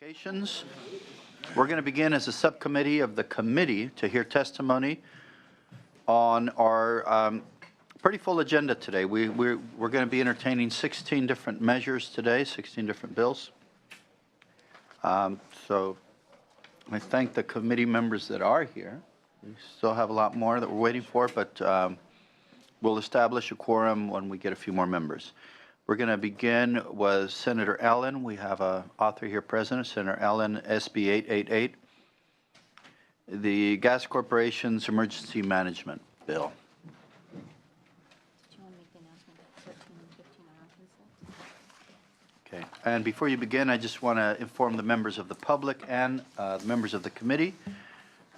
Communications. We're going to begin as a subcommittee of the committee to hear testimony on our pretty full agenda today. We're going to be entertaining 16 different measures today, 16 different bills. So I thank the committee members that are here. We still have a lot more that we're waiting for, but we'll establish a quorum when we get a few more members. We're going to begin with Senator Allen. We have an author here present, Senator Allen, SB 888, the Gas Corporation's Emergency Management Bill. Do you want to make the announcement that 13 and 15 are on consent? Okay. And before you begin, I just want to inform the members of the public and the members of the committee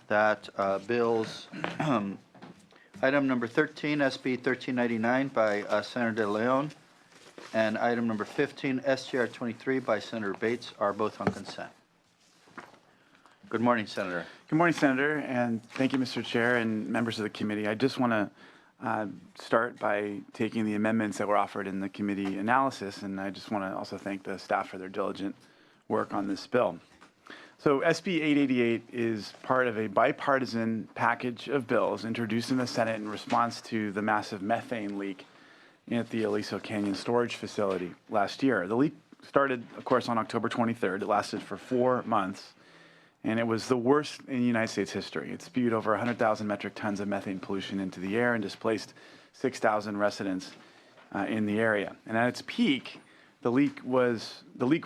that bills, item number 13, SB 1399 by Senator De Leon, and item number 15, SGR 23 by Senator Bates are both on consent. Good morning, Senator. Good morning, Senator, and thank you, Mr. Chair and members of the committee. I just want to start by taking the amendments that were offered in the committee analysis, and I just want to also thank the staff for their diligent work on this bill. So SB 888 is part of a bipartisan package of bills introduced in the Senate in response to the massive methane leak at the Aliso Canyon storage facility last year. The leak started, of course, on October 23rd. It lasted for 4 months, and it was the worst in United States history. It spewed over 100,000 metric tons of methane pollution into the air and displaced 6,000 residents in the area. And at its peak, the leak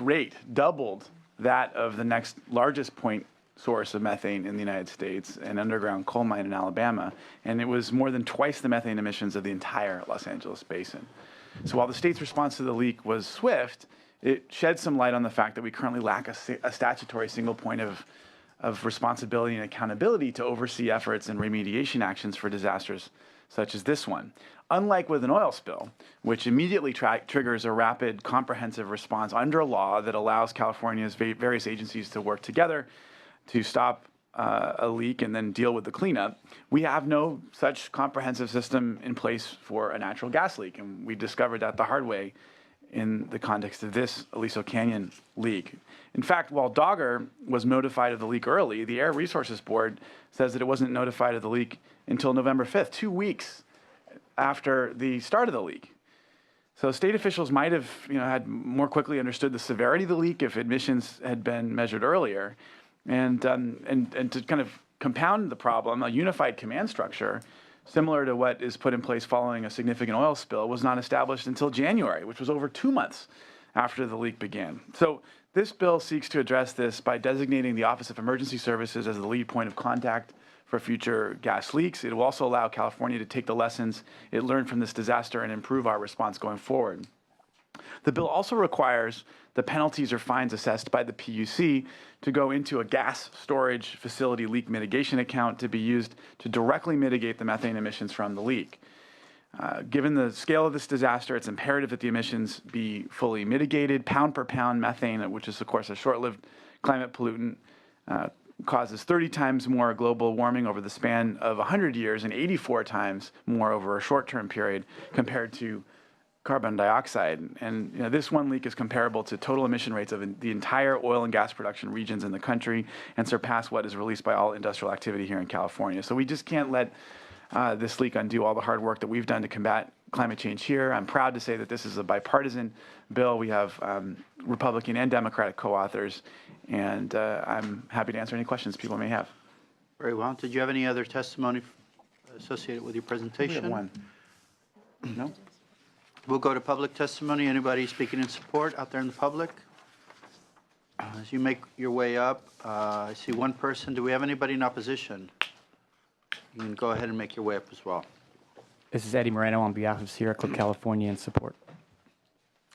rate doubled that of the next largest point source of methane in the United States, an underground coal mine in Alabama, and it was more than twice the methane emissions of the entire Los Angeles basin. So while the state's response to the leak was swift, it shed some light on the fact that we currently lack a statutory single point of responsibility and accountability to oversee efforts and remediation actions for disasters such as this one. Unlike with an oil spill, which immediately triggers a rapid, comprehensive response under a law that allows California's various agencies to work together to stop a leak and then deal with the cleanup, we have no such comprehensive system in place for a natural gas leak. And we discovered that the hard way in the context of this Aliso Canyon leak. In fact, while Dogger was notified of the leak early, the Air Resources Board says that it wasn't notified of the leak until November 5th, 2 weeks after the start of the leak. So state officials might have had more quickly understood the severity of the leak if emissions had been measured earlier. And to kind of compound the problem, a unified command structure, similar to what is put in place following a significant oil spill, was not established until January, which was over 2 months after the leak began. So this bill seeks to address this by designating the Office of Emergency Services as the lead point of contact for future gas leaks. It will also allow California to take the lessons it learned from this disaster and improve our response going forward. The bill also requires the penalties or fines assessed by the PUC to go into a gas storage facility leak mitigation account to be used to directly mitigate the methane emissions from the leak. Given the scale of this disaster, it's imperative that the emissions be fully mitigated. Pound per pound methane, which is, of course, a short-lived climate pollutant, causes 30 times more global warming over the span of 100 years and 84 times more over a short-term period compared to carbon dioxide. And this one leak is comparable to total emission rates of the entire oil and gas production regions in the country and surpass what is released by all industrial activity here in California. So we just can't let this leak undo all the hard work that we've done to combat climate change here. I'm proud to say that this is a bipartisan bill. We have Republican and Democratic co-authors, and I'm happy to answer any questions people may have. Very well. Did you have any other testimony associated with your presentation? We have one. No? We'll go to public testimony. Anybody speaking in support out there in the public? As you make your way up, I see one person. Do we have anybody in opposition? You can go ahead and make your way up as well. This is Eddie Moreno on behalf of Sierra Club California in support.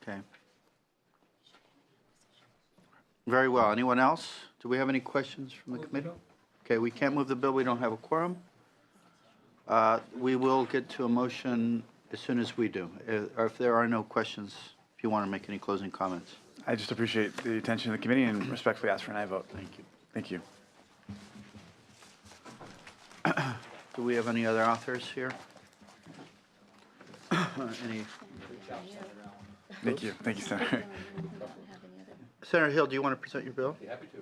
Okay. Very well. Anyone else? Do we have any questions from the committee? Okay, we can't move the bill. We don't have a quorum. We will get to a motion as soon as we do, or if there are no questions, if you want to make any closing comments. I just appreciate the attention of the committee and respectfully ask for an aye vote. Thank you. Thank you. Do we have any other authors here? Any? Thank you. Thank you, Senator. Senator Hill, do you want to present your bill? Happy to.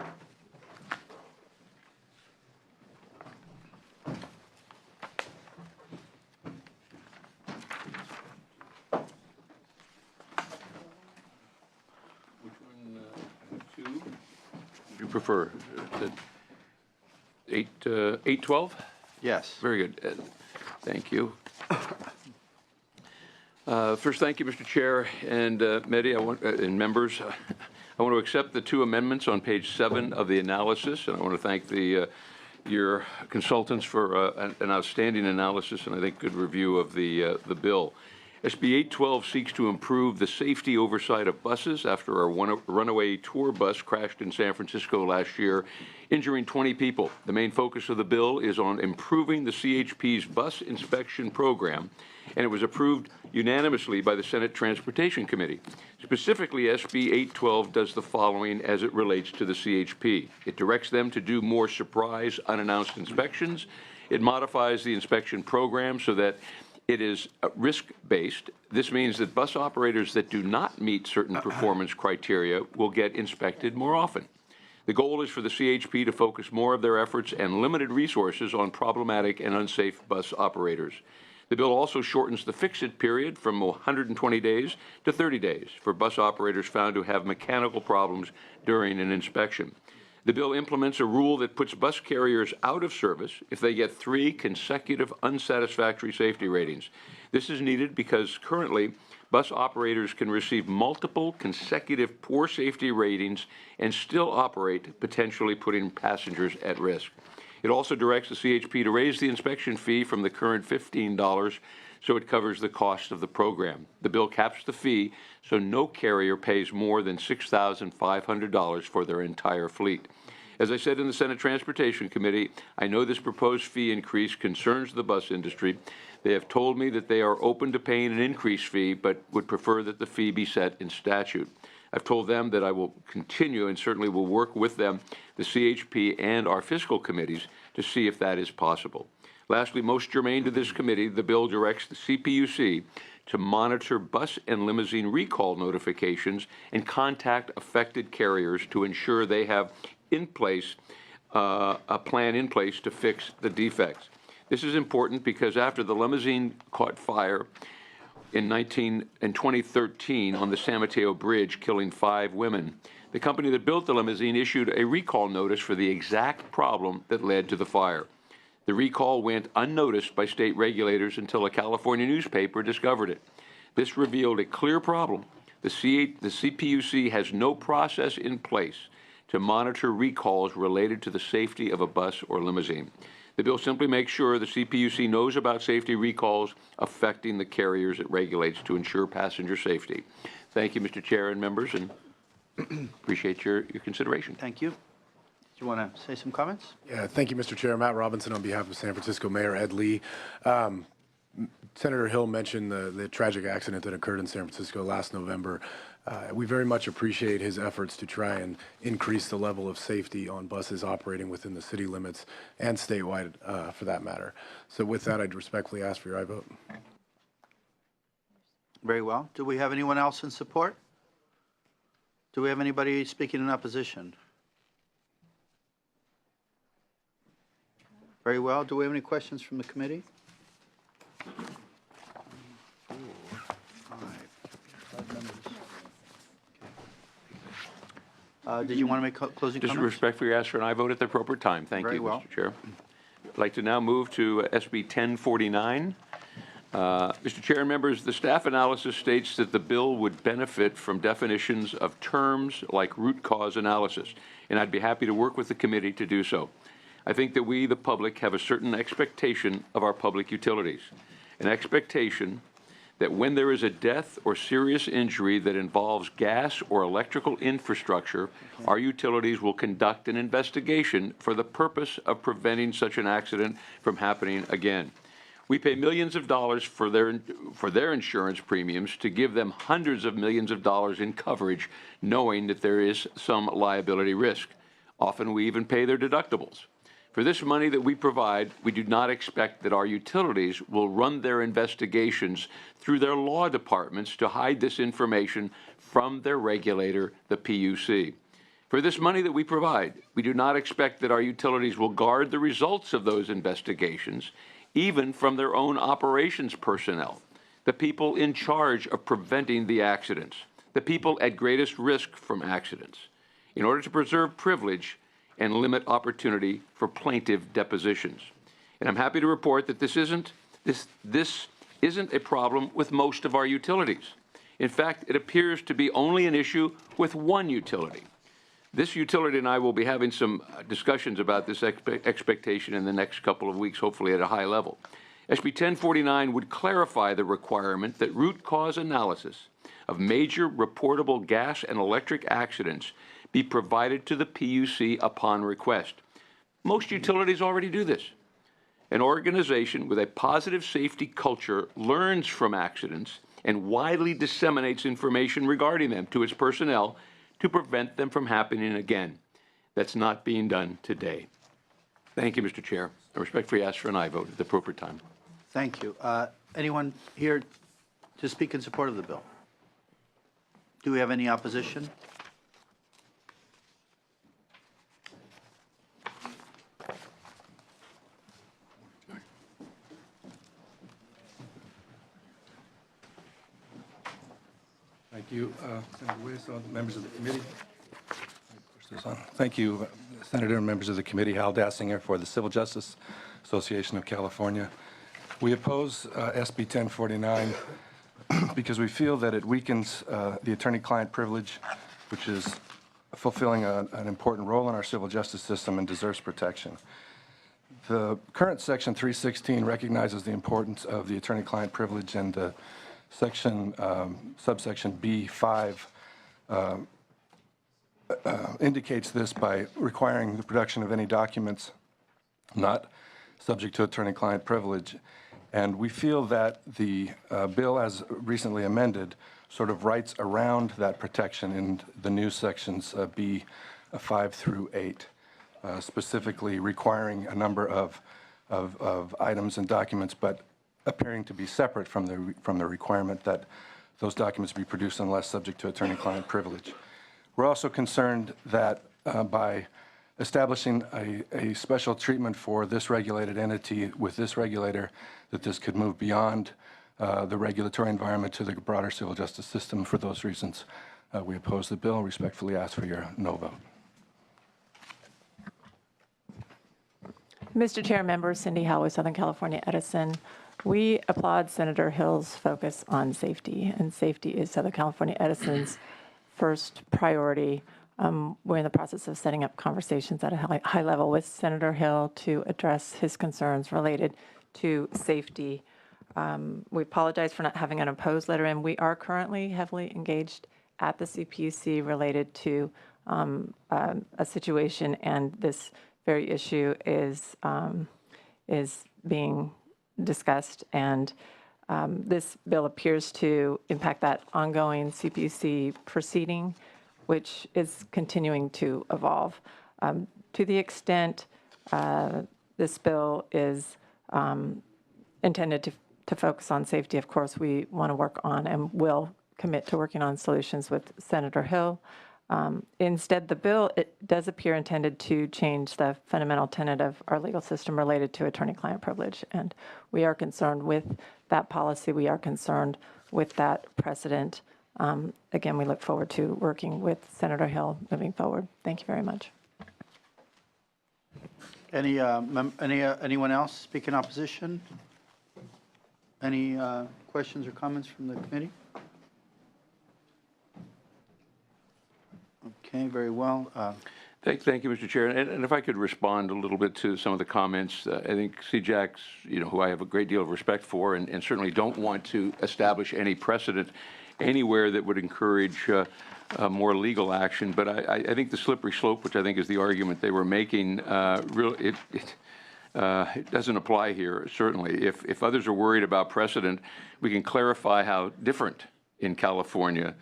Which one, two? Would you prefer? The 812? Yes. Very good, Ed. Thank you. First, thank you, Mr. Chair and Mehdi and members. I want to accept the two amendments on page 7 of the analysis, and I want to thank your consultants for an outstanding analysis and I think good review of the bill. SB 812 seeks to improve the safety oversight of buses after a runaway tour bus crashed in San Francisco last year, injuring 20 people. The main focus of the bill is on improving the CHP's bus inspection program, and it was approved unanimously by the Senate Transportation Committee. Specifically, SB 812 does the following as it relates to the CHP. It directs them to do more surprise, unannounced inspections. It modifies the inspection program so that it is risk-based. This means that bus operators that do not meet certain performance criteria will get inspected more often. The goal is for the CHP to focus more of their efforts and limited resources on problematic and unsafe bus operators. The bill also shortens the fix-it period from 120 days to 30 days for bus operators found to have mechanical problems during an inspection. The bill implements a rule that puts bus carriers out of service if they get 3 consecutive unsatisfactory safety ratings. This is needed because currently bus operators can receive multiple consecutive poor safety ratings and still operate, potentially putting passengers at risk. It also directs the CHP to raise the inspection fee from the current $15 so it covers the cost of the program. The bill caps the fee so no carrier pays more than $6,500 for their entire fleet. As I said in the Senate Transportation Committee, I know this proposed fee increase concerns the bus industry. They have told me that they are open to paying an increased fee, but would prefer that the fee be set in statute. I've told them that I will continue and certainly will work with them, the CHP and our fiscal committees, to see if that is possible. Lastly, most germane to this committee, the bill directs the CPUC to monitor bus and limousine recall notifications and contact affected carriers to ensure they have in place a plan in place to fix the defects. This is important because after the limousine caught fire in 2013 on the San Mateo Bridge, killing 5 women, the company that built the limousine issued a recall notice for the exact problem that led to the fire. The recall went unnoticed by state regulators until a California newspaper discovered it. This revealed a clear problem. The CPUC has no process in place to monitor recalls related to the safety of a bus or limousine. The bill simply makes sure the CPUC knows about safety recalls affecting the carriers it regulates to ensure passenger safety. Thank you, Mr. Chair and members, and appreciate your consideration. Thank you. Do you want to say some comments? Yeah, thank you, Mr. Chair. Matt Robinson on behalf of San Francisco Mayor Ed Lee. Senator Hill mentioned the tragic accident that occurred in San Francisco last November. We very much appreciate his efforts to try and increase the level of safety on buses operating within the city limits and statewide for that matter. So with that, I'd respectfully ask for your aye vote. Very well. Do we have anyone else in support? Do we have anybody speaking in opposition? Very well. Do we have any questions from the committee? 4, 5 members. Did you want to make closing Just comments? respectfully ask for an aye vote at the appropriate time. Thank Very you, well. Mr. Chair. I'd like to now move to SB 1049. Mr. Chair and members, the staff analysis states that the bill would benefit from definitions of terms like root cause analysis, and I'd be happy to work with the committee to do so. I think that we, the public, have a certain expectation of our public utilities, an expectation that when there is a death or serious injury that involves gas or electrical infrastructure, our utilities will conduct an investigation for the purpose of preventing such an accident from happening again. We pay millions of dollars for their insurance premiums to give them hundreds of millions of dollars in coverage, knowing that there is some liability risk. Often we even pay their deductibles. For this money that we provide, we do not expect that our utilities will run their investigations through their law departments to hide this information from their regulator, the PUC. For this money that we provide, we do not expect that our utilities will guard the results of those investigations, even from their own operations personnel, the people in charge of preventing the accidents, the people at greatest risk from accidents, in order to preserve privilege and limit opportunity for plaintiff depositions. And I'm happy to report that this isn't a problem with most of our utilities. In fact, it appears to be only an issue with one utility. This utility and I will be having some discussions about this expectation in the next couple of weeks, hopefully at a high level. SB 1049 would clarify the requirement that root cause analysis of major reportable gas and electric accidents be provided to the PUC upon request. Most utilities already do this. An organization with a positive safety culture learns from accidents and widely disseminates information regarding them to its personnel to prevent them from happening again. That's not being done today. Thank you, Mr. Chair. I respectfully ask for an aye vote at the appropriate time. Thank you. Anyone here to speak in support of the bill? Do we have any opposition? Thank you, Senator Lewis, members of the committee. Thank you, Senator and members of the committee. Hal Dassinger for the Civil Justice Association of California. We oppose SB 1049 because we feel that it weakens the attorney-client privilege, which is fulfilling an important role in our civil justice system and deserves protection. The current Section 316 recognizes the importance of the attorney-client privilege, and the subsection B5 indicates this by requiring the production of any documents not subject to attorney-client privilege. And we feel that the bill, as recently amended, sort of writes around that protection in the new sections B5 through 8, specifically requiring a number of items and documents, but appearing to be separate from the requirement that those documents be produced unless subject to attorney-client privilege. We're also concerned that by establishing a special treatment for this regulated entity with this regulator, that this could move beyond the regulatory environment to the broader civil justice system. For those reasons, we oppose the bill. Respectfully ask for your no vote. Mr. Chair, members, Cindy Howe, Southern California Edison. We applaud Senator Hill's focus on safety, and safety is Southern California Edison's first priority. We're in the process of setting up conversations at a high level with Senator Hill to address his concerns related to safety. We apologize for not having an opposed letter in. We are currently heavily engaged at the CPUC related to a situation, and this very issue is being discussed, and this bill appears to impact that ongoing CPUC proceeding, which is continuing to evolve. To the extent this bill is intended to focus on safety, of course, we want to work on and will commit to working on solutions with Senator Hill. Instead, the bill, it does appear intended to change the fundamental tenet of our legal system related to attorney-client privilege, and we are concerned with that policy. We are concerned with that precedent. Again, we look forward to working with Senator Hill moving forward. Thank you very much. Anyone else speak in opposition? Any questions or comments from the committee? Okay, very well. Thank you, Mr. Chair. And if I could respond a little bit to some of the comments, I think CJAC's, who I have a great deal of respect for, and certainly don't want to establish any precedent anywhere that would encourage more legal action. But I think the slippery slope, which I think is the argument they were making, it doesn't apply here, certainly. If others are worried about precedent, we can clarify how different in California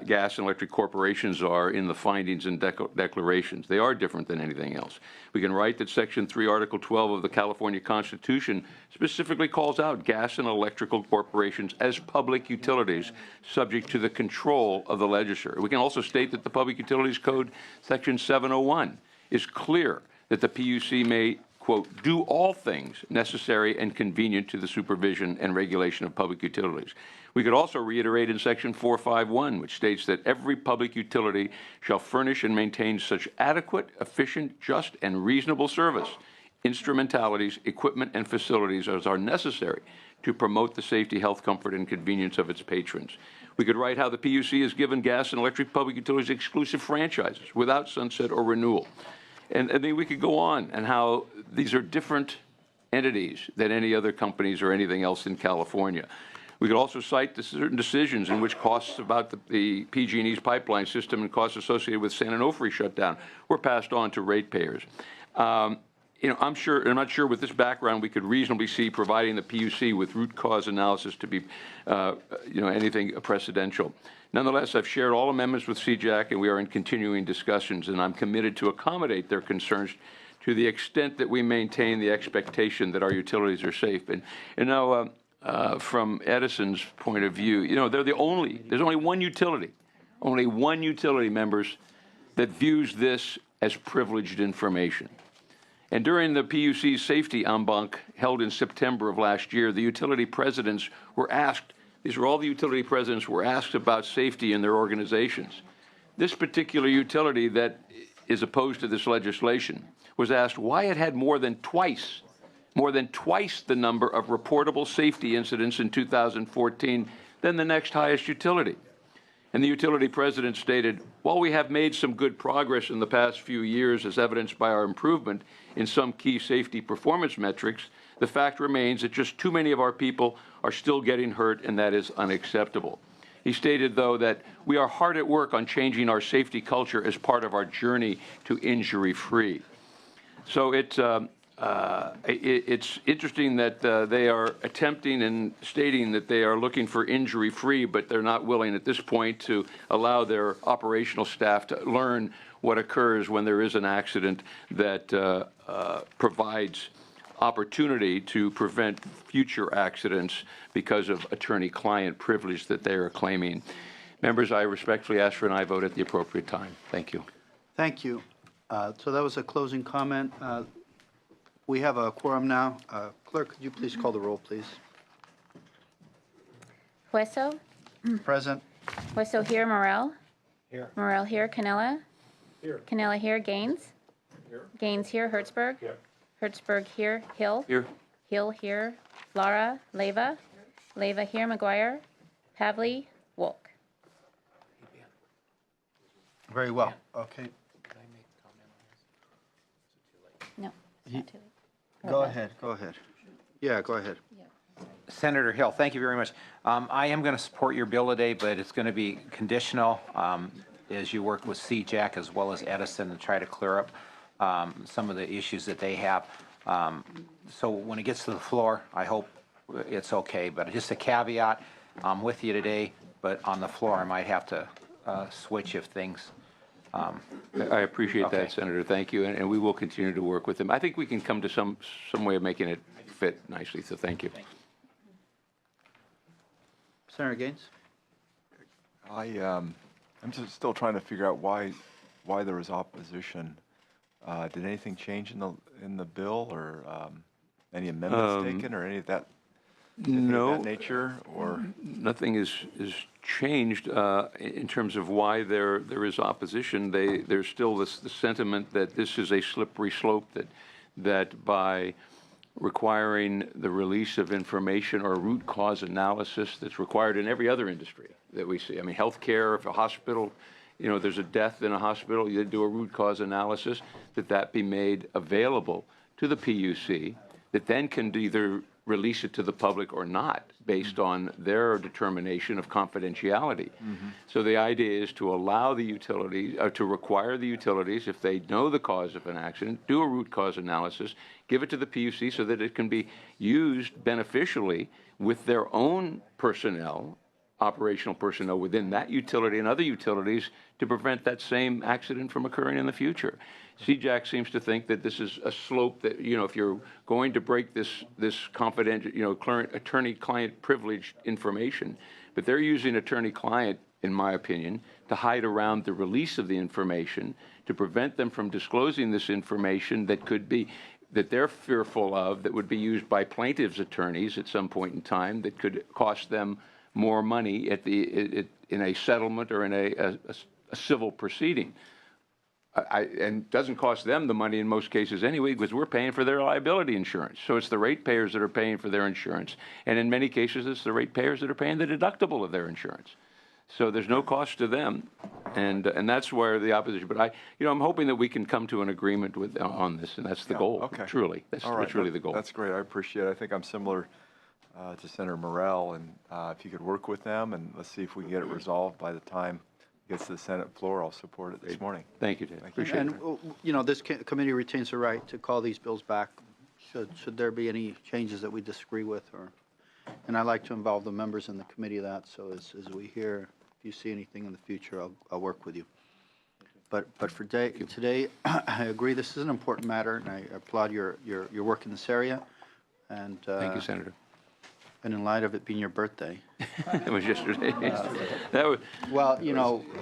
gas and electric corporations are in the findings and declarations. They are different than anything else. We can write that Section 3, Article 12 of the California Constitution specifically calls out gas and electrical corporations as public utilities subject to the control of the legislature. We can also state that the Public Utilities Code, Section 701, is clear that the PUC may, quote, do all things necessary and convenient to the supervision and regulation of public utilities. We could also reiterate in Section 451, which states that every public utility shall furnish and maintain such adequate, efficient, just, and reasonable service, instrumentalities, equipment, and facilities as are necessary to promote the safety, health, comfort, and convenience of its patrons. We could write how the PUC has given gas and electric public utilities exclusive franchises without sunset or renewal. And then we could go on and how these are different entities than any other companies or anything else in California. We could also cite the certain decisions in which costs about the PG&E's pipeline system and costs associated with San Onofre shutdown were passed on to ratepayers. I'm not sure with this background we could reasonably see providing the PUC with root cause analysis to be, anything precedential. Nonetheless, I've shared all amendments with CJAC, and we are in continuing discussions, and I'm committed to accommodate their concerns to the extent that we maintain the expectation that our utilities are safe. And now, from Edison's point of view, there's only one utility, members, that views this as privileged information. And during the PUC's safety en banc held in September of last year, the utility presidents were asked, these were all the utility presidents who were asked about safety in their organizations. This particular utility that is opposed to this legislation was asked why it had more than twice the number of reportable safety incidents in 2014 than the next highest utility. And the utility president stated, while we have made some good progress in the past few years as evidenced by our improvement in some key safety performance metrics, the fact remains that just too many of our people are still getting hurt, and that is unacceptable. He stated, though, that we are hard at work on changing our safety culture as part of our journey to injury-free. So it's interesting that they are attempting and stating that they are looking for injury-free, but they're not willing at this point to allow their operational staff to learn what occurs when there is an accident that provides opportunity to prevent future accidents because of attorney-client privilege that they are claiming. Members, I respectfully ask for an aye vote at the appropriate time. Thank you. Thank you. So that was a closing comment. We have a quorum now. Clerk, could you please call the roll, please? Hueso, Present. Hueso here, Morel. Here. Morel here, Canella. Here. Canella here, Gaines. Here. Gaines here, Hertzberg. Here. Hertzberg here, Hill. Here. Hill here, Lara, Leyva. Leyva here, McGuire. Pavley, Wolk. Very well. Okay. No, it's not too late. Go ahead. Go ahead. Yeah, go ahead. Senator Hill, thank you very much. I am going to support your bill today, but it's going to be conditional as you work with CJAC as well as Edison to try to clear up some of the issues that they have. So when it gets to the floor, I hope it's okay. But just a caveat, I'm with you today, but on the floor I might have to switch if things. I appreciate that, Senator. Thank you, and we will continue to work with them. I think we can come to some way of making it fit nicely, so thank you. Senator Gaines? I'm just still trying to figure out why there was opposition. Did anything change in the bill, or any amendments taken, or any of that? No, of that nature, or nothing is changed in terms of why there is opposition. There's still the sentiment that this is a slippery slope, that by requiring the release of information or root cause analysis that's required in every other industry that we see. I mean, healthcare, if a hospital, there's a death in a hospital, you do a root cause analysis, that be made available to the PUC, that then can either release it to the public or not based on their determination of confidentiality. So the idea is to allow the utilities, to require the utilities, if they know the cause of an accident, do a root cause analysis, give it to the PUC so that it can be used beneficially with their own personnel operational personnel within that utility and other utilities to prevent that same accident from occurring in the future. CJAC seems to think that this is a slope that, if you're going to break this confidential, current attorney-client privileged information, but they're using attorney-client, in my opinion, to hide around the release of the information, to prevent them from disclosing this information that they're fearful of, that would be used by plaintiffs' attorneys at some point in time, that could cost them more money in a settlement or in a civil proceeding. And doesn't cost them the money in most cases anyway, because we're paying for their liability insurance. So it's the ratepayers that are paying for their insurance. And in many cases, it's the ratepayers that are paying the deductible of their insurance. So there's no cost to them, and that's where the opposition. But I'm hoping that we can come to an agreement on this, and that's the goal. Okay. Truly, that's really the goal. That's great. I appreciate it. I think I'm similar to Senator Morell, and if you could work with them, and let's see if we can get it resolved by the time it gets to the Senate floor. I'll support it this morning. Thank you, Dave. Appreciate it. And, this committee retains the right to call these bills back should there be any changes that we disagree with, and I like to involve the members in the committee of that, so as we hear, if you see anything in the future, I'll work with you. But for today, I agree this is an important matter, and I applaud your work in this area. And Thank you, Senator. And in light of it being your birthday. It was yesterday. Well,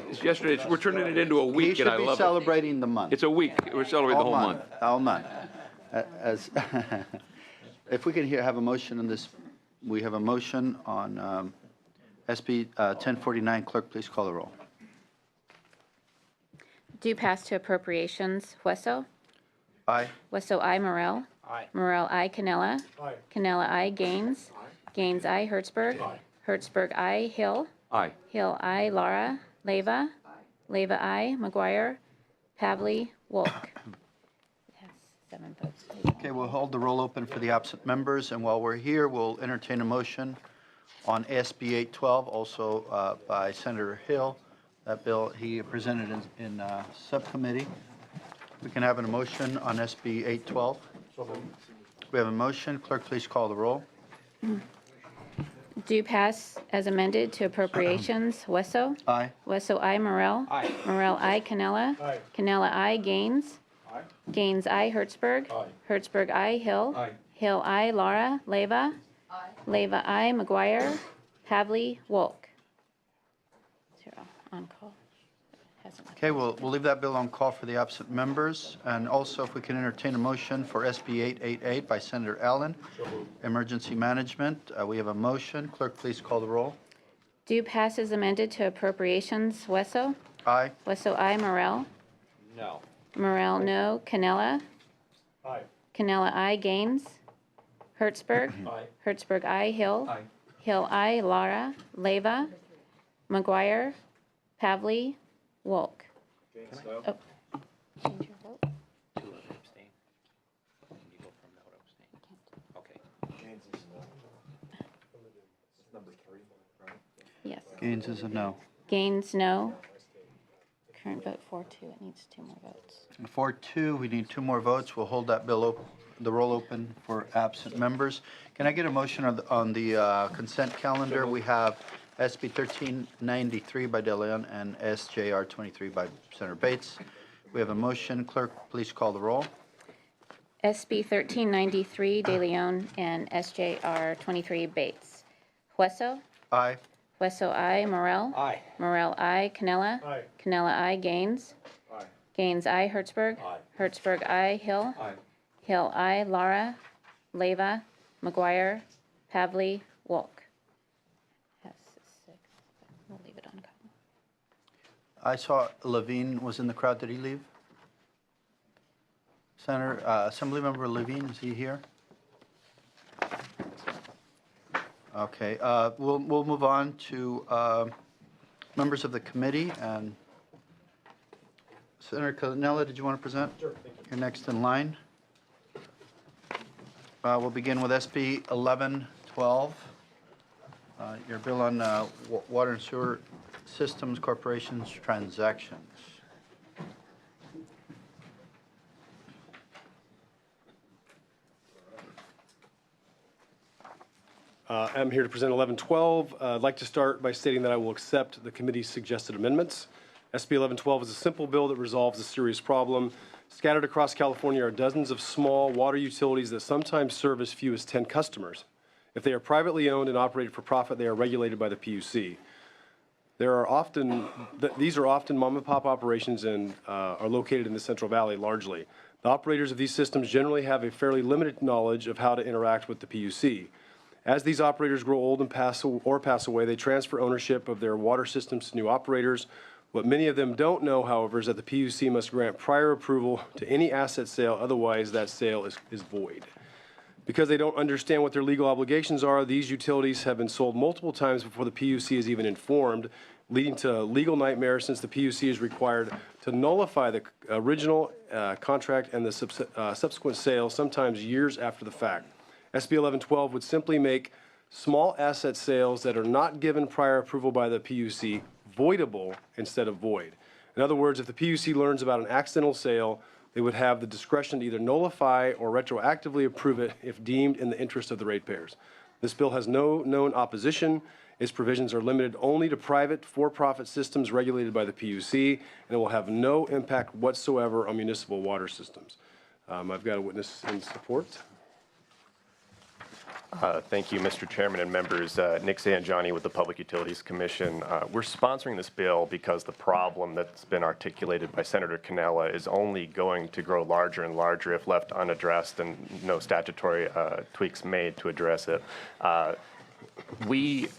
it's yesterday. We're turning it into a week, and I love it. We should be celebrating the month. It's a week. We're celebrating the whole month. All month. If we can have a motion on this, we have a motion on SB 1049. Clerk, please call the roll. Due pass to appropriations. Hueso. Aye. Hueso, I. Morel. Aye. Morel, I. Canela. Aye. Canela, I. Gaines. Gaines, I. Hertzberg. Hertzberg, I. Hill. Aye. Hill, I. Lara. Leyva. Leyva, I. McGuire. Pavley. Wolk. It has 7 votes. Okay, we'll hold the roll open for the absent members, and while we're here, we'll entertain a motion on SB 812, also by Senator Hill. That bill he presented in subcommittee. We can have a motion on SB 812. We have a motion. Clerk, please call the roll. Due pass as amended to appropriations. Hueso. Aye. Hueso, I. Morel. Aye. Morel, I. Canela. Aye. Canela, I. Gaines. Aye. Gaines, I. Hertzberg. Aye. Hertzberg, I. Hill. Aye. Hill, I. Lara. Leyva. Leyva, I. McGuire. Pavley. Wolk. 0 on call. Hasn't- Okay, we'll leave that bill on call for the absent members. And also, if we can entertain a motion for SB 888 by Senator Allen, emergency management. We have a motion. Clerk, please call the roll. Due pass as amended to appropriations. Hueso. Aye. Hueso, I. Morel. No. Morel, no. Canela. Aye. Canela, I. Gaines. Hertzberg. Aye. Hertzberg, I. Hill. Aye. Hill, I. Lara. Leyva. McGuire. Pavley. Wolk. Oh. Change your vote? 2 abstain. Can you go from no to abstain? Okay. Yes. Gaines is a no. Gaines, no. Current vote 4-2. It needs 2 more votes. 4-2, we need 2 more votes. We'll hold that bill the roll open for absent members. Can I get a motion on the consent calendar? We have SB 1393 by De Leon and SJR 23 by Senator Bates. We have a motion. Clerk, please call the roll. SB 1393, De Leon, and SJR 23, Bates. Hueso. Aye. Hueso, I. Morel. Aye. Morel, I. Canela. Aye. Canela, I. Gaines. Aye. Gaines, I. Hertzberg. Aye. Hertzberg, I. Hill. Aye. Hill, I. Lara. Leyva. McGuire. Pavley. Wolk. Has 6. We'll leave it on call. I saw Levine was in the crowd. Did he leave? Senator, Assemblymember Levine, is he here? Okay, we'll move on to members of the committee. And Senator Canela, did you want to present? Sure, thank you. You're next in line. We'll begin with SB 1112, your bill on water and sewer systems corporations transactions. I'm here to present 1112. I'd like to start by stating that I will accept the committee's suggested amendments. SB 1112 is a simple bill that resolves a serious problem. Scattered across California are dozens of small water utilities that sometimes serve as few as 10 customers. If they are privately owned and operated for profit, they are regulated by the PUC. These are often mom-and-pop operations and are located in the Central Valley largely. The operators of these systems generally have a fairly limited knowledge of how to interact with the PUC. As these operators grow old and pass away, they transfer ownership of their water systems to new operators. What many of them don't know, however, is that the PUC must grant prior approval to any asset sale, otherwise that sale is void. Because they don't understand what their legal obligations are, these utilities have been sold multiple times before the PUC is even informed, leading to legal nightmares since the PUC is required to nullify the original contract and the subsequent sale, sometimes years after the fact. SB 1112 would simply make small asset sales that are not given prior approval by the PUC voidable instead of void. In other words, if the PUC learns about an accidental sale, they would have the discretion to either nullify or retroactively approve it if deemed in the interest of the ratepayers. This bill has no known opposition. Its provisions are limited only to private for-profit systems regulated by the PUC, and it will have no impact whatsoever on municipal water systems. I've got a witness in support. Thank you, Mr. Chairman and members. Nick Sanjani with the Public Utilities Commission. We're sponsoring this bill because the problem that's been articulated by Senator Cannella is only going to grow larger and larger if left unaddressed and no statutory tweaks made to address it. We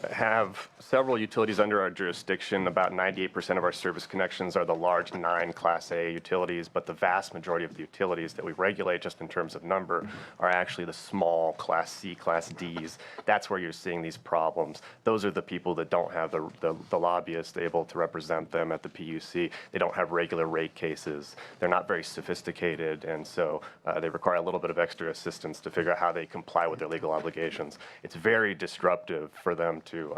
have several utilities under our jurisdiction. About 98% of our service connections are the large 9 Class A utilities, but the vast majority of the utilities that we regulate, just in terms of number, are actually the small Class C, Class Ds. That's where you're seeing these problems. Those are the people that don't have the lobbyists able to represent them at the PUC. They don't have regular rate cases. They're not very sophisticated, and so they require a little bit of extra assistance to figure out how they comply with their legal obligations. It's very disruptive for them to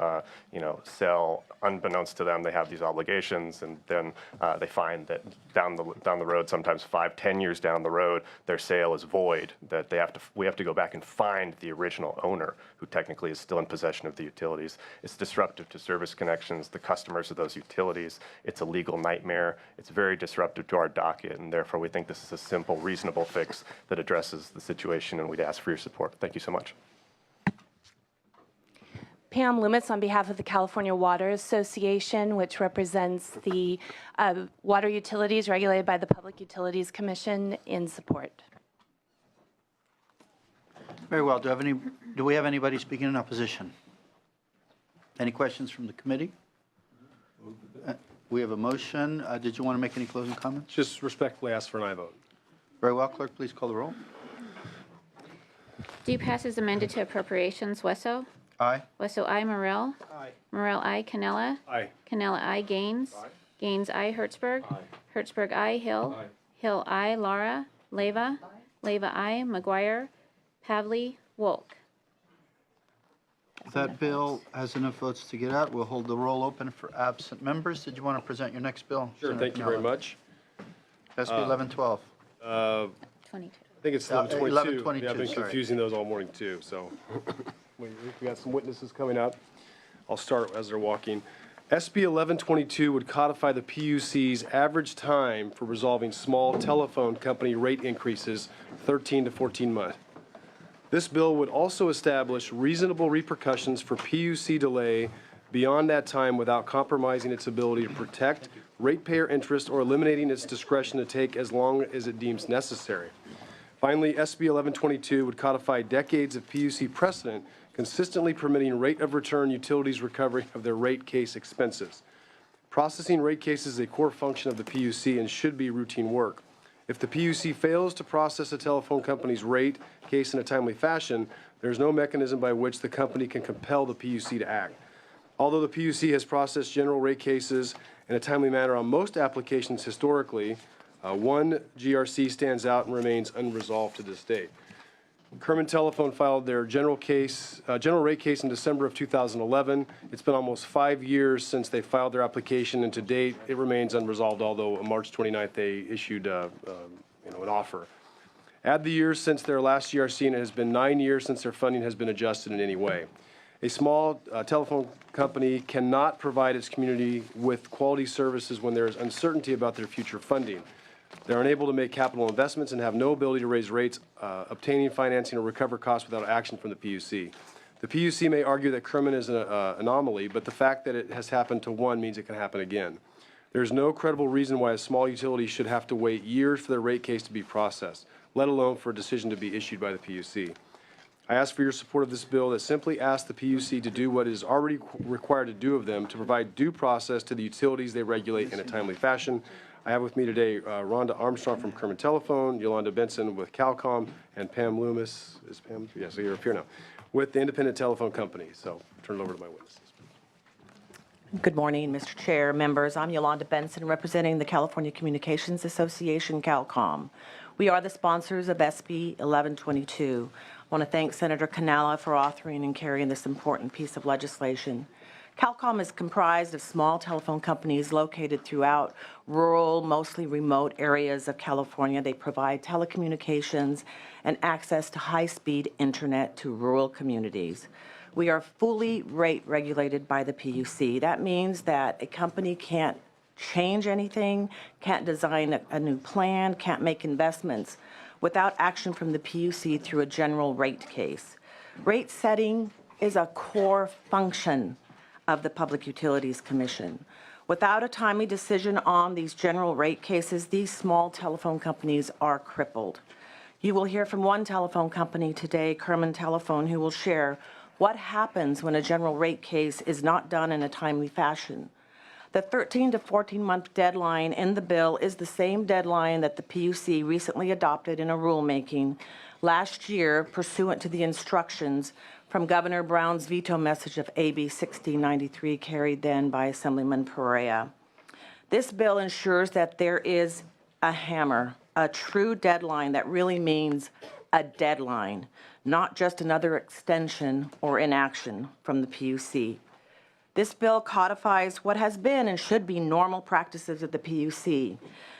sell. Unbeknownst to them, they have these obligations, and then they find that down the road, sometimes 5-10 years down the road, their sale is void. That we have to go back and find the original owner, who technically is still in possession of the utilities. It's disruptive to service connections, the customers of those utilities. It's a legal nightmare. It's very disruptive to our docket, and therefore we think this is a simple, reasonable fix that addresses the situation, and we'd ask for your support. Thank you so much. Pam Loomis on behalf of the California Water Association, which represents the water utilities regulated by the Public Utilities Commission, in support. Very well. Do we have anybody speaking in opposition? Any questions from the committee? We have a motion. Did you want to make any closing comments? Just respectfully ask for an aye vote. Very well. Clerk, please call the roll. Do pass as amended to appropriations. Wesso? Aye. Wesso, aye. Morel? Aye. Morel, aye. Cannella? Aye. Cannella, aye. Gaines? Aye. Gaines, aye. Hertzberg? Aye. Hertzberg, aye. Hill? Aye. Hill, aye. Laura? Leyva? Leyva, aye. McGuire? Pavley? Wolk? That bill has enough votes to get out. We'll hold the roll open for absent members. Did you want to present your next bill? Sure, Senator thank you very Cannella? much. SB 1112. 22. I think it's 1122. 1122, Yeah, I've been sorry. confusing those all morning too, so. We got some witnesses coming up. I'll start as they're walking. SB 1122 would codify the PUC's average time for resolving small telephone company rate increases, 13 to 14 months. This bill would also establish reasonable repercussions for PUC delay beyond that time without compromising its ability to protect ratepayer interest or eliminating its discretion to take as long as it deems necessary. Finally, SB 1122 would codify decades of PUC precedent consistently permitting rate of return utilities recovery of their rate case expenses. Processing rate cases is a core function of the PUC and should be routine work. If the PUC fails to process a telephone company's rate case in a timely fashion, there is no mechanism by which the company can compel the PUC to act. Although the PUC has processed general rate cases in a timely manner on most applications historically, one GRC stands out and remains unresolved to this date. Kerman Telephone filed their general rate case in December of 2011. It's been almost 5 years since they filed their application, and to date, it remains unresolved, although on March 29th, they issued an offer. Add the years since their last GRC, and it has been 9 years since their funding has been adjusted in any way. A small telephone company cannot provide its community with quality services when there is uncertainty about their future funding. They're unable to make capital investments and have no ability to raise rates, obtaining financing, or recover costs without action from the PUC. The PUC may argue that Kerman is an anomaly, but the fact that it has happened to one means it can happen again. There's no credible reason why a small utility should have to wait years for their rate case to be processed, let alone for a decision to be issued by the PUC. I ask for your support of this bill that simply asks the PUC to do what is already required to do of them to provide due process to the utilities they regulate in a timely fashion. I have with me today Rhonda Armstrong from Kerman Telephone, Yolanda Benson with Calcom, and Pam Loomis. Is Pam? Yeah, so you're up here now. With the Independent Telephone Company. So turn it over to my witnesses. Good morning, Mr. Chair, members. I'm Yolanda Benson, representing the California Communications Association, Calcom. We are the sponsors of SB 1122. I want to thank Senator Canela for authoring and carrying this important piece of legislation. Calcom is comprised of small telephone companies located throughout rural, mostly remote areas of California. They provide telecommunications and access to high-speed internet to rural communities. We are fully rate regulated by the PUC. That means that a company can't change anything, can't design a new plan, can't make investments without action from the PUC through a general rate case. Rate setting is a core function of the Public Utilities Commission. Without a timely decision on these general rate cases, these small telephone companies are crippled. You will hear from one telephone company today, Kerman Telephone, who will share what happens when a general rate case is not done in a timely fashion. The 13 to 14-month deadline in the bill is the same deadline that the PUC recently adopted in a rulemaking last year pursuant to the instructions from Governor Brown's veto message of AB 1693, carried then by Assemblyman Perea. This bill ensures that there is a hammer, a true deadline that really means a deadline, not just another extension or inaction from the PUC. This bill codifies what has been and should be normal practices of the PUC,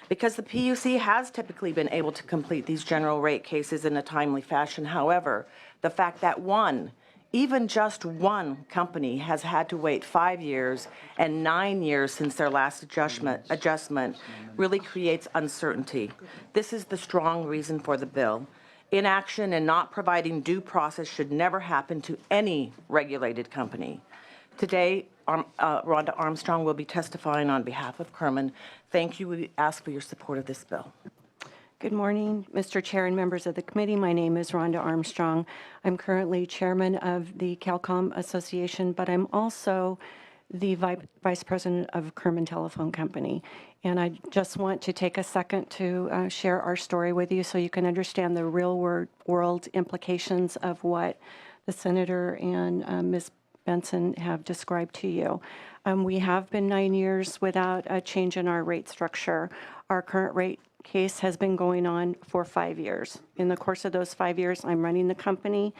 because the PUC has typically been able to complete these general rate cases in a timely fashion. However, the fact that even just one company has had to wait 5 years and 9 years since their last adjustment really creates uncertainty. This is the strong reason for the bill. Inaction and not providing due process should never happen to any regulated company. Today, Rhonda Armstrong will be testifying on behalf of Kerman. Thank you. We ask for your support of this bill. Good morning, Mr. Chair and members of the committee. My name is Rhonda Armstrong. I'm currently chairman of the Calcom Association, but I'm also the vice president of Kerman Telephone Company. And I just want to take a second to share our story with you so you can understand the real world implications of what the Senator and Ms. Benson have described to you. We have been 9 years without a change in our rate structure. Our current rate case has been going on for 5 years. In the course of those 5 years, I'm running the company.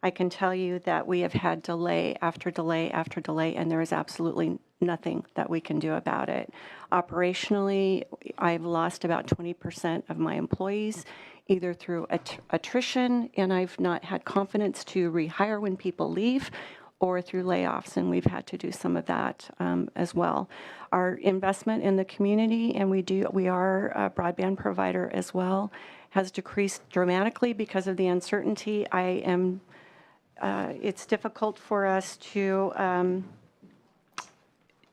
I can tell you that we have had delay after delay after delay, and there is absolutely nothing that we can do about it. Operationally, I've lost about 20% of my employees, either through attrition, and I've not had confidence to rehire when people leave, or through layoffs, and we've had to do some of that as well. Our investment in the community, and we are a broadband provider as well, has decreased dramatically because of the uncertainty. It's difficult for us to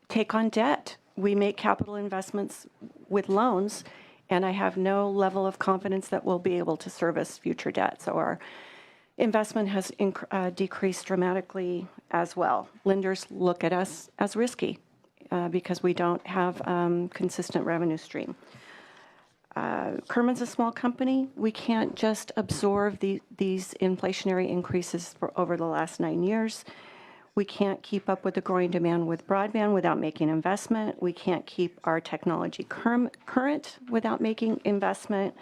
take on debt. We make capital investments with loans, and I have no level of confidence that we'll be able to service future debt. So our investment has decreased dramatically as well. Lenders look at us as risky because we don't have consistent revenue stream. Kerman's a small company. We can't just absorb these inflationary increases for over the last 9 years. We can't keep up with the growing demand with broadband without making investment. We can't keep our technology current without making investment.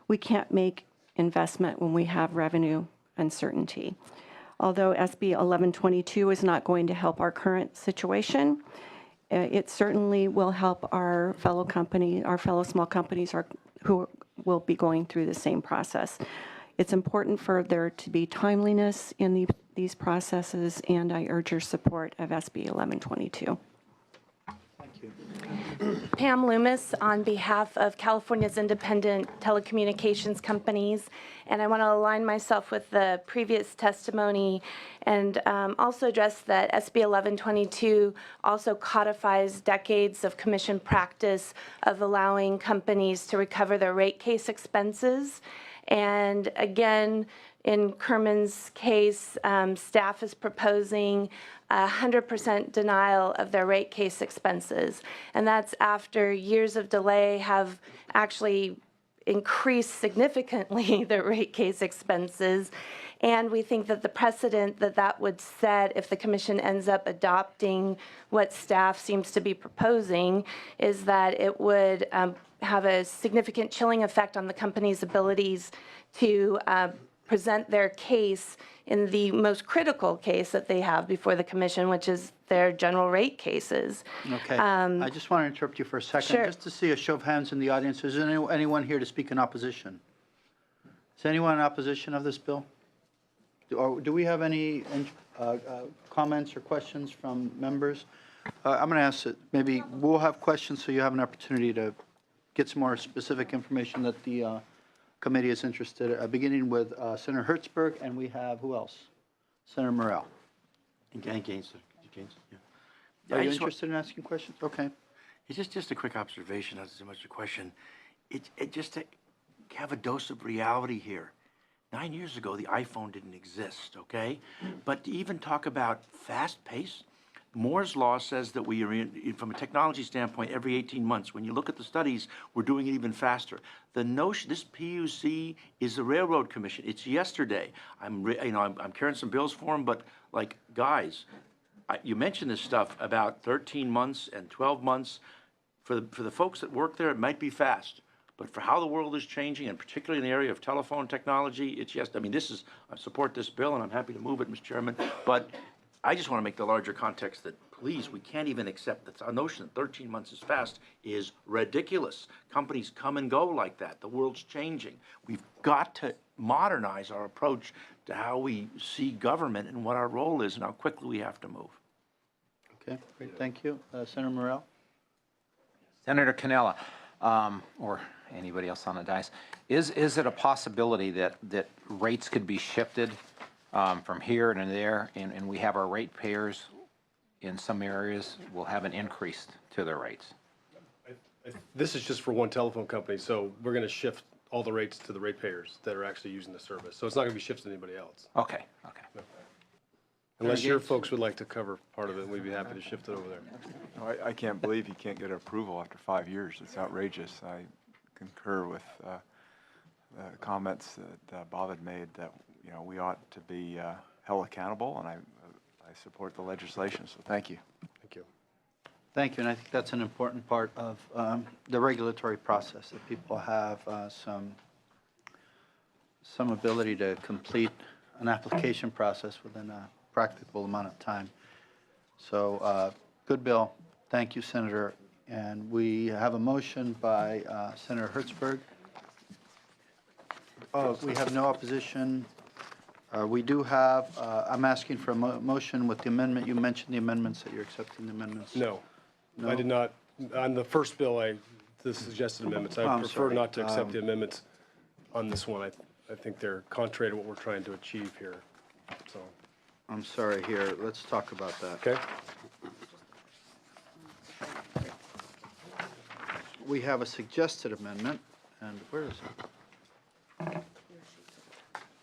We can't make investment when we have revenue uncertainty. Although SB 1122 is not going to help our current situation, it certainly will help our fellow small companies who will be going through the same process. It's important for there to be timeliness in these processes, and I urge your support of SB 1122. Pam Loomis on behalf of California's independent telecommunications companies, and I want to align myself with the previous testimony and also address that SB 1122 also codifies decades of commission practice of allowing companies to recover their rate case expenses. And again, in Kerman's case, staff is proposing 100% denial of their rate case expenses. And that's after years of delay have actually increased significantly their rate case expenses. And we think that the precedent that would set if the commission ends up adopting what staff seems to be proposing is that it would have a significant chilling effect on the company's abilities to present their case in the most critical case that they have before the commission, which is their general rate cases. Okay. I just want to interrupt you for a second. Sure. Just to see a show of hands in the audience. Is there anyone here to speak in opposition? Is anyone in opposition of this bill? Do we have any comments or questions from members? I'm going to ask that maybe we'll have questions so you have an opportunity to get some more specific information that the committee is interested, beginning with Senator Hertzberg, and we have, who else? Senator Morrell. And Gaines. Yeah. Are you interested in asking questions? Okay. It's just a quick observation, not so much a question. It just to have a dose of reality here. 9 years ago, the iPhone didn't exist, okay? But to even talk about fast pace, Moore's law says that we are in, from a technology standpoint, every 18 months. When you look at the studies, we're doing it even faster. The notion, this PUC is the Railroad Commission. It's yesterday. I'm carrying some bills for them, but like, guys, you mentioned this stuff about 13 months and 12 months. For the folks that work there, it might be fast. But for how the world is changing, and particularly in the area of telephone technology, it's just, I mean, I support this bill, and I'm happy to move it, Mr. Chairman. But I just want to make the larger context that, please, we can't even accept that our notion that 13 months is fast is ridiculous. Companies come and go like that. The world's changing. We've got to modernize our approach to how we see government and what our role is and how quickly we have to move. Okay, great. Thank you. Senator Morrell. Senator Cannella, or anybody else on the dais, is it a possibility that rates could be shifted from here and there, and we have our ratepayers in some areas will have an increase to their rates? This is just for one telephone company, so we're going to shift all the rates to the ratepayers that are actually using the service. So it's not going to be shifted to anybody else. Okay. No. Unless your folks would like to cover part of it, we'd be happy to shift it over there. I can't believe you can't get approval after 5 years. It's outrageous. I concur with the comments that Bob had made that, you know, we ought to be held accountable, and I support the legislation, so thank you. Thank you. Thank you, and I think that's an important part of the regulatory process, that people have some ability to complete an application process within a practicable amount of time. So, good bill. Thank you, Senator. And we have a motion by Senator Hertzberg. We have no opposition. We do have, I'm asking for a motion with the amendment. You mentioned the amendments, that you're accepting the amendments. No, I did not. On the first bill, the suggested amendments, I prefer not to accept the amendments on this one. I think they're contrary to what we're trying to achieve here, so. I'm sorry, here, let's talk about that. Okay. We have a suggested amendment, and where is it?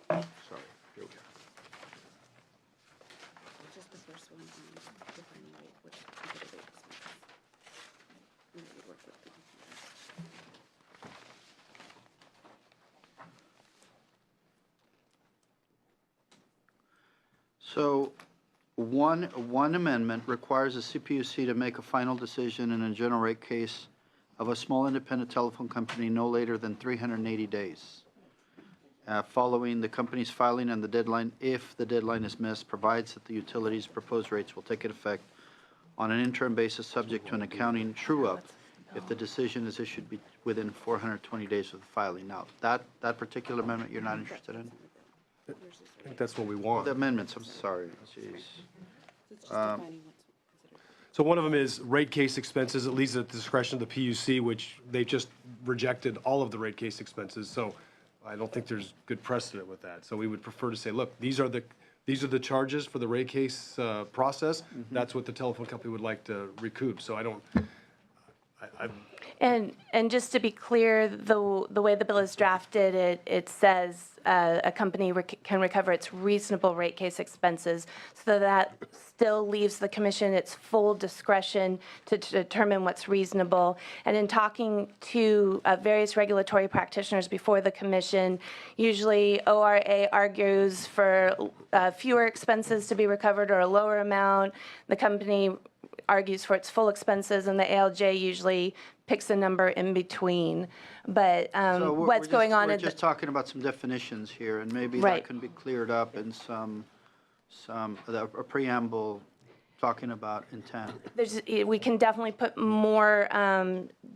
Sorry, here we go. Just the first one, defining rate, which rate expenses. And then we work with the So, one amendment requires the CPUC to make a final decision in a general rate case of a small independent telephone company no later than 380 days. Following the company's filing and the deadline, if the deadline is missed, provides that the utilities' proposed rates will take effect on an interim basis subject to an accounting true-up if the decision is issued within 420 days of the filing. Now, that particular amendment you're not interested in? I think that's what we want. The amendments, I'm sorry, jeez. So one of them is rate case expenses. It leaves at the discretion of the PUC, which they just rejected all of the rate case expenses. So I don't think there's good precedent with that. So we would prefer to say, look, these are the charges for the rate case process. That's what the telephone company would like to recoup. So And just to be clear, the way the bill is drafted, it says a company can recover its reasonable rate case expenses, so that still leaves the commission its full discretion to determine what's reasonable. And in talking to various regulatory practitioners before the commission, usually ORA argues for fewer expenses to be recovered or a lower amount. The company argues for its full expenses, and the ALJ usually picks a number in between. But So what's going on We're in just talking about some definitions here, and maybe Right. that can be cleared up in a preamble talking about intent. we can definitely put more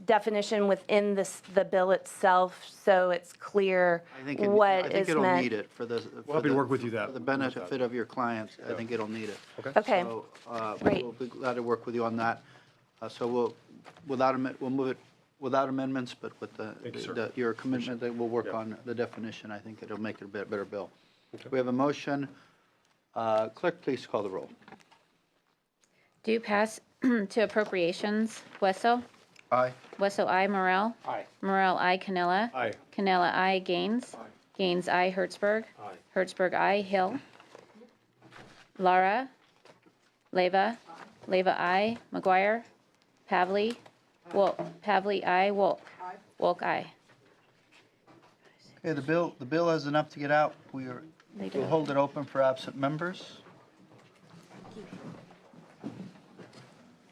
definition within the bill itself, so it's clear what I think is it'll meant. need it for the. We'll happy to work with you For the benefit of your clients, I think it'll need it. Okay. So, Great. we'll be glad to work with you on that. So we'll move it without amendments, but with your commitment that we'll work on the definition. I think it'll make it a better bill. We have a motion. Clerk, please call the roll. Do pass to appropriations. Wessel? Aye. Wessel, I. Morel? Aye. Morel, I. Canella? Aye. Canella, I. Gaines? Gaines, I. Hertzberg? Hertzberg, I. Hill? Lara? Leva? Leva, I. McGuire? Pavley? Wolk? Pavley, I. Wolk? Wolk, I. Okay, the bill has enough to get out. We'll hold it open for absent members.